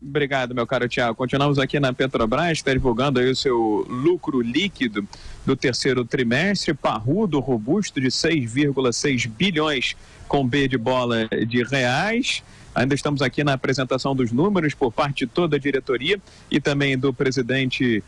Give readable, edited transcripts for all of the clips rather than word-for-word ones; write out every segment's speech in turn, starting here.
Obrigado, meu caro Thiago. Continuamos aqui na Petrobras, está divulgando aí o seu lucro líquido do terceiro trimestre, parrudo, robusto, de 6,6 bilhões com B de bola de reais. Ainda estamos aqui na apresentação dos números por parte de toda a diretoria e também do presidente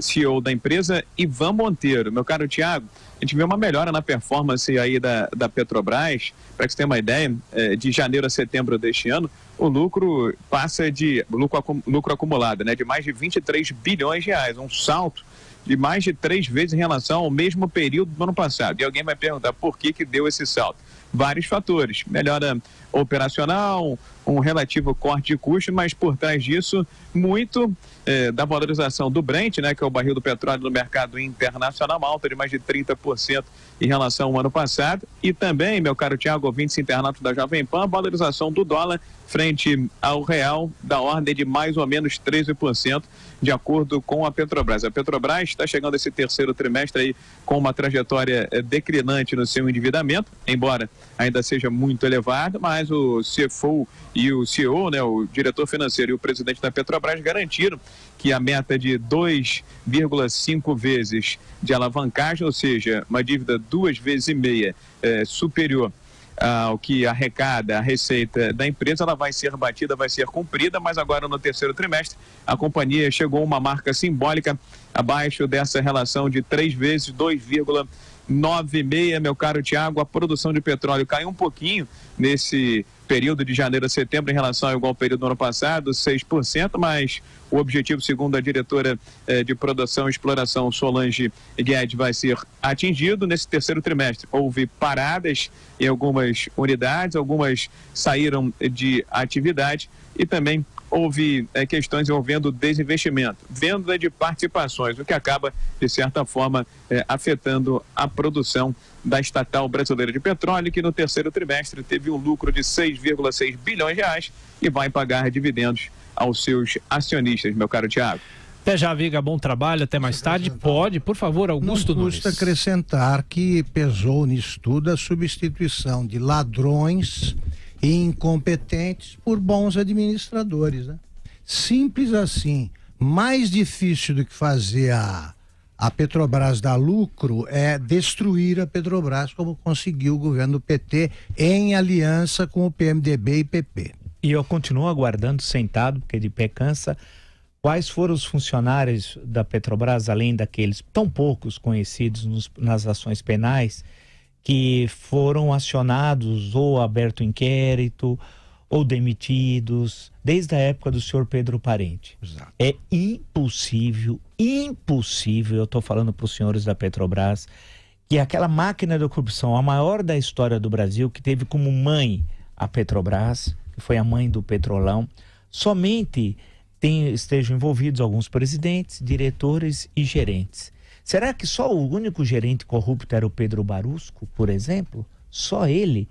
CEO da empresa, Ivan Monteiro. Meu caro Thiago, a gente vê uma melhora na performance aí da Petrobras. Para que você tenha uma ideia, de janeiro a setembro deste ano, o lucro passa de lucro acumulado, né, de mais de 23 bilhões de reais, um salto de mais de 3 vezes em relação ao mesmo período do ano passado. E alguém vai perguntar por que deu esse salto. Vários fatores, melhora operacional, um relativo corte de custo, mas por trás disso, muito da valorização do Brent, né, que é o barril do petróleo no mercado internacional, uma alta de mais de 30% em relação ao ano passado, e também, meu caro Thiago, ouvintes internautas da Jovem Pan, a valorização do dólar frente ao real da ordem de mais ou menos 13%, de acordo com a Petrobras. A Petrobras está chegando esse terceiro trimestre aí com uma trajetória declinante no seu endividamento, embora ainda seja muito elevado, mas o CFO e o CEO, né, o diretor financeiro e o presidente da Petrobras garantiram que a meta de 2,5 vezes de alavancagem, ou seja, uma dívida 2,5 vezes superior ao que arrecada a receita da empresa, ela vai ser batida, vai ser cumprida, mas agora no terceiro trimestre a companhia chegou a uma marca simbólica abaixo dessa relação de 3 vezes, 2,96, meu caro Thiago. A produção de petróleo caiu um pouquinho nesse período de janeiro a setembro em relação ao igual período do ano passado, 6%, mas o objetivo, segundo a diretora de produção e exploração, Solange Guedes, vai ser atingido nesse terceiro trimestre. Houve paradas em algumas unidades, algumas saíram de atividade e também houve questões envolvendo desinvestimento, venda de participações, o que acaba, de certa forma, afetando a produção da estatal brasileira de petróleo, que no terceiro trimestre teve um lucro de 6,6 bilhões de reais e vai pagar dividendos aos seus acionistas, meu caro Thiago. Até já, Viga, bom trabalho, até mais tarde. Pode, por favor, Augusto Nunes. Não custa acrescentar que pesou nisso tudo a substituição de ladrões e incompetentes por bons administradores, né? Simples assim. Mais difícil do que fazer a Petrobras dar lucro é destruir a Petrobras, como conseguiu o governo do PT em aliança com o PMDB e PP. E eu continuo aguardando, sentado, porque de pé cansa, quais foram os funcionários da Petrobras, além daqueles tão poucos conhecidos nas ações penais, que foram acionados ou aberto inquérito ou demitidos desde a época do senhor Pedro Parente. Exato. É impossível, eu estou falando para os senhores da Petrobras, que aquela máquina da corrupção, a maior da história do Brasil, que teve como mãe a Petrobras, que foi a mãe do Petrolão, somente estejam envolvidos alguns presidentes, diretores e gerentes. Será que só o único gerente corrupto era o Pedro Barusco, por exemplo? Só ele?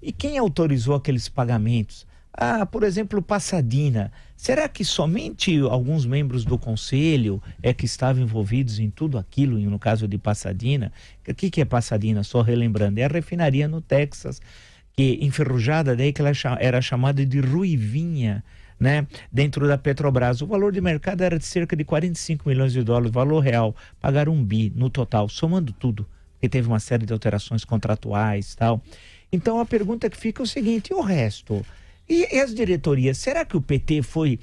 E quem autorizou aqueles pagamentos? Por exemplo, Passadina. Será que somente alguns membros do conselho que estavam envolvidos em tudo aquilo, no caso de Passadina? O que é Passadina? Só relembrando, é a refinaria no Texas, que enferrujada, daí que ela era chamada de Ruivinha, né, dentro da Petrobras. O valor de mercado era de cerca de 45 milhões de dólares, valor real, pagaram 1 bi no total, somando tudo, porque teve uma série de alterações contratuais e tal. Então a pergunta que fica é o seguinte, e o resto? E as diretorias, será que o PT foi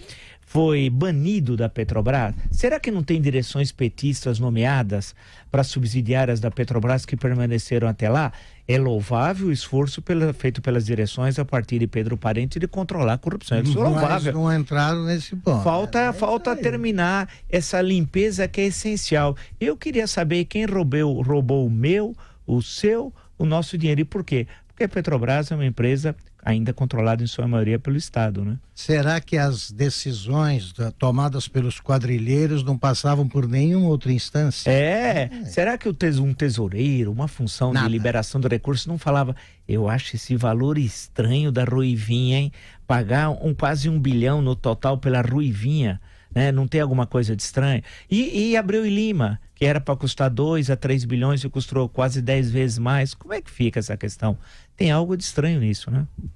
banido da Petrobras? Será que não tem direções petistas nomeadas para subsidiárias da Petrobras que permaneceram até lá? É louvável o esforço feito pelas direções a partir de Pedro Parente de controlar a corrupção. É louvável. Não entraram nesse ponto. Falta terminar essa limpeza que é essencial. Eu queria saber quem roubou o meu, o seu, o nosso dinheiro. E por quê? Porque a Petrobras é uma empresa ainda controlada em sua maioria pelo Estado, né? Será que as decisões tomadas pelos quadrilheiros não passavam por nenhuma outra instância? Será que um tesoureiro, uma função de liberação de recursos não falava, eu acho esse valor estranho da Ruivinha, hein? Pagar quase 1 bilhão no total pela Ruivinha, né? Não tem alguma coisa de estranho? E Abreu e Lima, que era para custar 2 a 3 bilhões e custou quase 10 vezes mais. Como é que fica essa questão? Tem algo de estranho nisso, né?